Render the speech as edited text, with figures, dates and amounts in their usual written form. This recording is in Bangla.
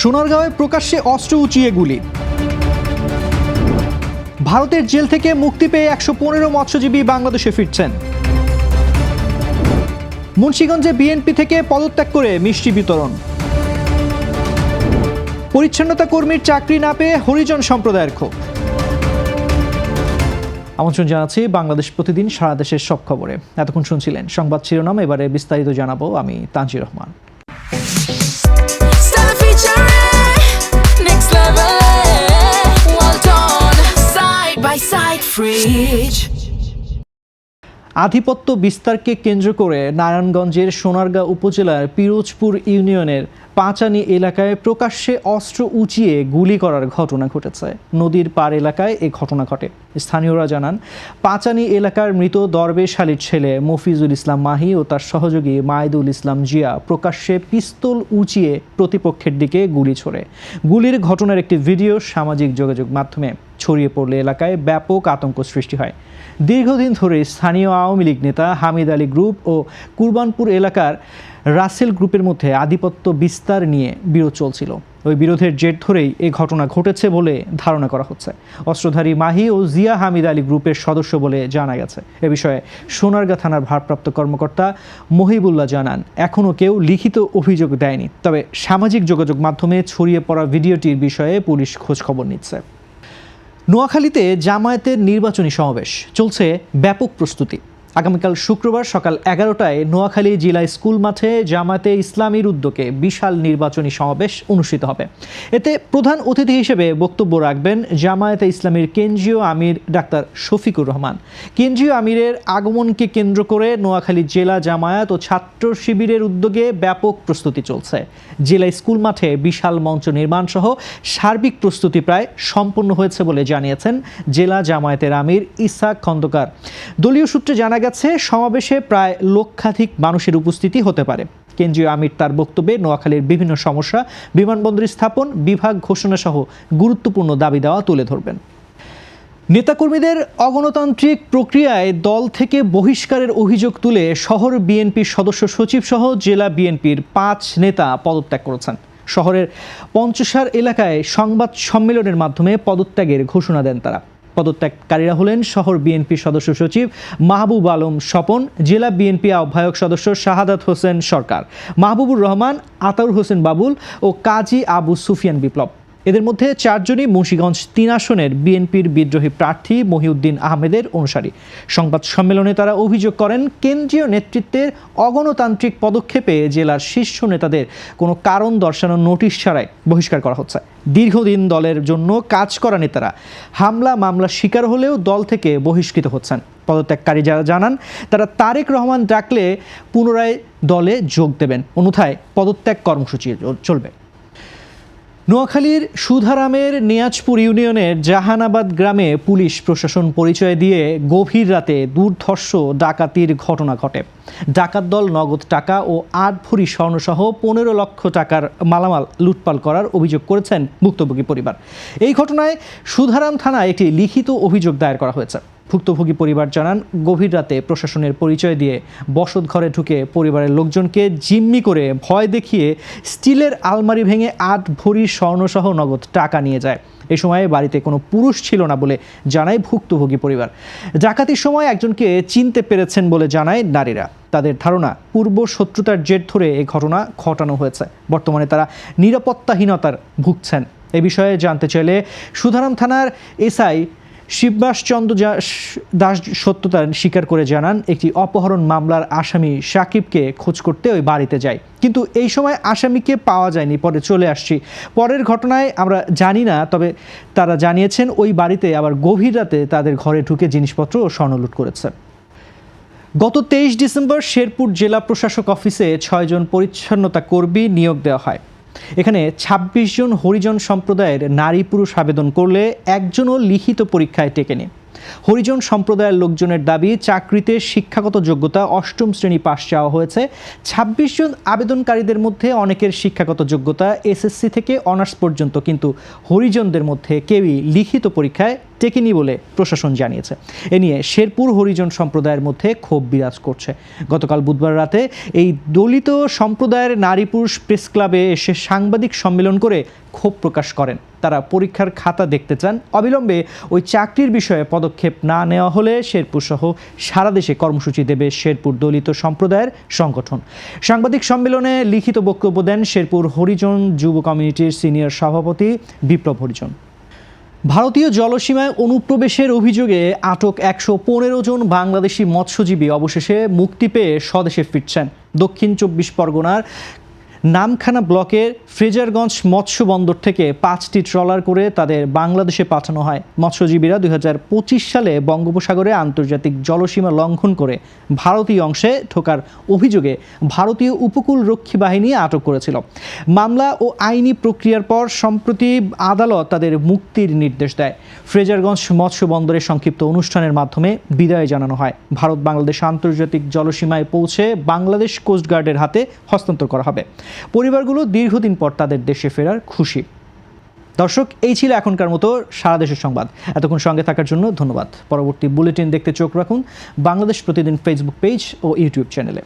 সোনারগাঁওয়ে প্রকাশ্যে অস্ত্র উঁচিয়ে গুলি। ভারতের জেল থেকে মুক্তি পেয়ে ১১৫ মৎস্যজীবী বাংলাদেশে ফিরছেন। মুন্সিগঞ্জে বিএনপি থেকে পদত্যাগ করে মিষ্টি বিতরণ। পরিচ্ছন্নতা কর্মীর চাকরি না পেয়ে হরিজন সম্প্রদায়ের ক্ষোভ। আমন্ত্রণ জানাচ্ছি বাংলাদেশ প্রতিদিন সারা দেশের সব খবরে। এতক্ষণ শুনছিলেন সংবাদ শিরোনাম, এবারে বিস্তারিত জানাবো আমি তানজির রহমান। আধিপত্য বিস্তারকে কেন্দ্র করে নারায়ণগঞ্জের সোনারগাঁও উপজেলার পিরোজপুর ইউনিয়নের পাঁচানি এলাকায় প্রকাশ্যে অস্ত্র উঁচিয়ে গুলি করার ঘটনা ঘটেছে। নদীর পার এলাকায় এই ঘটনা ঘটে। স্থানীয়রা জানান, পাঁচানি এলাকার মৃত দরবেশ আলীর ছেলে মফিজুল ইসলাম মাহি ও তার সহযোগী মাইদুল ইসলাম জিয়া প্রকাশ্যে পিস্তল উঁচিয়ে প্রতিপক্ষের দিকে গুলি ছোড়ে। গুলির ঘটনার একটি ভিডিও সামাজিক যোগাযোগ মাধ্যমে ছড়িয়ে পড়লে এলাকায় ব্যাপক আতঙ্ক সৃষ্টি হয়। দীর্ঘদিন ধরে স্থানীয় আওয়ামী লীগ নেতা হামিদ আলী গ্রুপ ও কুরবানপুর এলাকার রাসেল গ্রুপের মধ্যে আধিপত্য বিস্তার নিয়ে বিরোধ চলছিল। ওই বিরোধের জের ধরেই এই ঘটনা ঘটেছে বলে ধারণা করা হচ্ছে। অস্ত্রধারী মাহি ও জিয়া হামিদ আলী গ্রুপের সদস্য বলে জানা গেছে। এ বিষয়ে সোনারগাঁ থানার ভারপ্রাপ্ত কর্মকর্তা মহিবুল্লাহ জানান, এখনও কেউ লিখিত অভিযোগ দেয়নি, তবে সামাজিক যোগাযোগ মাধ্যমে ছড়িয়ে পড়া ভিডিওটির বিষয়ে পুলিশ খোঁজ খবর নিচ্ছে। নোয়াখালীতে জামায়াতের নির্বাচনী সমাবেশ চলছে, ব্যাপক প্রস্তুতি। আগামীকাল শুক্রবার সকাল 11টায় নোয়াখালী জেলা স্কুল মাঠে জামায়াতে ইসলামীর উদ্যোগে বিশাল নির্বাচনী সমাবেশ অনুষ্ঠিত হবে। এতে প্রধান অতিথি হিসেবে বক্তব্য রাখবেন জামায়াতে ইসলামীর কেন্দ্রীয় আমির ডাক্তার শফিকুর রহমান। কেন্দ্রীয় আমিরের আগমনকে কেন্দ্র করে নোয়াখালী জেলা জামায়াত ও ছাত্র শিবিরের উদ্যোগে ব্যাপক প্রস্তুতি চলছে। জেলা স্কুল মাঠে বিশাল মঞ্চ নির্মাণ সহ সার্বিক প্রস্তুতি প্রায় সম্পন্ন হয়েছে বলে জানিয়েছেন জেলা জামায়াতের আমির ইসাক খন্দকার। দলীয় সূত্রে জানা গেছে, সমাবেশে প্রায় লক্ষাধিক মানুষের উপস্থিতি হতে পারে। কেন্দ্রীয় আমির তার বক্তব্যে নোয়াখালীর বিভিন্ন সমস্যা, বিমানবন্দর স্থাপন, বিভাগ ঘোষণা সহ গুরুত্বপূর্ণ দাবি দেওয়া তুলে ধরবেন। নেতাকর্মীদের অগণতান্ত্রিক প্রক্রিয়ায় দল থেকে বহিষ্কারের অভিযোগ তুলে শহর বিএনপির সদস্য সচিব সহ জেলা বিএনপির 5 নেতা পদত্যাগ করেছেন। শহরের পঞ্চসার এলাকায় সংবাদ সম্মেলনের মাধ্যমে পদত্যাগের ঘোষণা দেন তারা। পদত্যাগকারীরা হলেন শহর বিএনপির সদস্য সচিব মাহবুব আলম স্বপন, জেলা বিএনপি আহ্বায়ক সদস্য শাহাদাত হোসেন সরকার, মাহবুবুর রহমান, আতাউর হোসেন বাবুল ও কাজী আবু সুফিয়ান বিপ্লব। এদের মধ্যে 4 জনই মুন্সিগঞ্জ 3 আসনের বিএনপির বিদ্রোহী প্রার্থী মহিউদ্দিন আহমেদের অনুসারী। সংবাদ সম্মেলনে তারা অভিযোগ করেন, কেন্দ্রীয় নেতৃত্বের অগণতান্ত্রিক পদক্ষেপে জেলার শীর্ষ নেতাদের কোনো কারণ দর্শানোর নোটিশ ছাড়াই বহিষ্কার করা হচ্ছে। দীর্ঘদিন দলের জন্য কাজ করা নেতারা হামলা মামলা শিকার হলেও দল থেকে বহিষ্কৃত হচ্ছেন। পদত্যাগকারী যারা জানান, তারা তারেক রহমান ডাকলে পুনরায় দলে যোগ দেবেন, অন্যথায় পদত্যাগ কর্মসূচি চলবে। নোয়াখালীর সুধারামের নিয়াজপুর ইউনিয়নের জাহানাবাদ গ্রামে পুলিশ প্রশাসন পরিচয় দিয়ে গভীর রাতে দুর্ধর্ষ ডাকাতির ঘটনা ঘটে। ডাকাত দল নগদ টাকা ও 8 ভরি স্বর্ণসহ 15 লক্ষ টাকার মালামাল লুটপাট করার অভিযোগ করেছেন ভুক্তভোগী পরিবার। এই ঘটনায় সুধারাম থানায় একটি লিখিত অভিযোগ দায়ের করা হয়েছে। ভুক্তভোগী পরিবার জানান, গভীর রাতে প্রশাসনের পরিচয় দিয়ে বসত ঘরে ঢুকে পরিবারের লোকজনকে জিম্মি করে ভয় দেখিয়ে স্টিলের আলমারি ভেঙে 8 ভরি স্বর্ণসহ নগদ টাকা নিয়ে যায়। এ সময়ে বাড়িতে কোনো পুরুষ ছিল না বলে জানায় ভুক্তভোগী পরিবার। ডাকাতির সময় একজনকে চিনতে পেরেছেন বলে জানায় নারীরা। তাদের ধারণা, পূর্ব শত্রুতার জের ধরে এই ঘটনা ঘটানো হয়েছে। বর্তমানে তারা নিরাপত্তাহীনতার ভুগছেন। এ বিষয়ে জানতে চাইলে সুধারাম থানার এসআই শিববাস চন্দ্র দাস সত্যতা স্বীকার করে জানান, একটি অপহরণ মামলার আসামি সাকিবকে খোঁজ করতে ওই বাড়িতে যায়, কিন্তু এই সময় আসামিকে পাওয়া যায়নি। পরে চলে আসছি। পরের ঘটনায় আমরা জানি না, তবে তারা জানিয়েছেন ওই বাড়িতে আবার গভীর রাতে তাদের ঘরে ঢুকে জিনিসপত্র ও স্বর্ণ লুট করেছে। গত 23 ডিসেম্বর শেরপুর জেলা প্রশাসক অফিসে 6 জন পরিচ্ছন্নতা কর্মী নিয়োগ দেওয়া হয়। এখানে 26 জন হরিজন সম্প্রদায়ের নারী পুরুষ আবেদন করলে একজনও লিখিত পরীক্ষায় টেকেনি। হরিজন সম্প্রদায়ের লোকজনের দাবি, চাকরিতে শিক্ষাগত যোগ্যতা 8ম শ্রেণী পাশ চাওয়া হয়েছে। 26 জন আবেদনকারীদের মধ্যে অনেকের শিক্ষাগত যোগ্যতা এসএসসি থেকে অনার্স পর্যন্ত, কিন্তু হরিজনদের মধ্যে কেউই লিখিত পরীক্ষায় টেকেনি বলে প্রশাসন জানিয়েছে। এ নিয়ে শেরপুর হরিজন সম্প্রদায়ের মধ্যে ক্ষোভ বিরাজ করছে। গতকাল বুধবার রাতে এই দলিত সম্প্রদায়ের নারী পুরুষ প্রেস ক্লাবে এসে সাংবাদিক সম্মেলন করে ক্ষোভ প্রকাশ করেন। তারা পরীক্ষার খাতা দেখতে চান। অবিলম্বে ওই চাকরির বিষয়ে পদক্ষেপ না নেওয়া হলে শেরপুর সহ সারা দেশে কর্মসূচি দেবে শেরপুর দলিত সম্প্রদায়ের সংগঠন। সাংবাদিক সম্মেলনে লিখিত বক্তব্য দেন শেরপুর হরিজন যুব কমিউনিটির সিনিয়র সভাপতি বিপ্লব হরিজন। ভারতীয় জলসীমায় অনুপ্রবেশের অভিযোগে আটক ১১৫ জন বাংলাদেশি মৎস্যজীবী অবশেষে মুক্তি পেয়ে স্বদেশে ফিরছেন। দক্ষিণ ২৪ পরগনার নামখানা ব্লকের ফ্রেজারগঞ্জ মৎস্য বন্দর থেকে 5টি ট্রলার করে তাদের বাংলাদেশে পাঠানো হয়। মৎস্যজীবীরা ২০২৫ সালে বঙ্গোপসাগরে আন্তর্জাতিক জলসীমা লঙ্ঘন করে ভারতীয় অংশে ঢোকার অভিযোগে ভারতীয় উপকূল রক্ষী বাহিনী আটক করেছিল। মামলা ও আইনি প্রক্রিয়ার পর সম্প্রতি আদালত তাদের মুক্তির নির্দেশ দেয়। ফ্রেজারগঞ্জ মৎস্য বন্দরে সংক্ষিপ্ত অনুষ্ঠানের মাধ্যমে বিদায় জানানো হয়। ভারত বাংলাদেশ আন্তর্জাতিক জলসীমায় পৌঁছে বাংলাদেশ কোস্টগার্ডের হাতে হস্তান্তর করা হবে। পরিবারগুলো দীর্ঘদিন পর তাদের দেশে ফেরার খুশি। দর্শক, এই ছিল এখনকার মতো সারা দেশের সংবাদ। এতক্ষণ সঙ্গে থাকার জন্য ধন্যবাদ। পরবর্তী বুলেটিন দেখতে চোখ রাখুন বাংলাদেশ প্রতিদিন ফেসবুক পেজ ও ইউটিউব চ্যানেলে।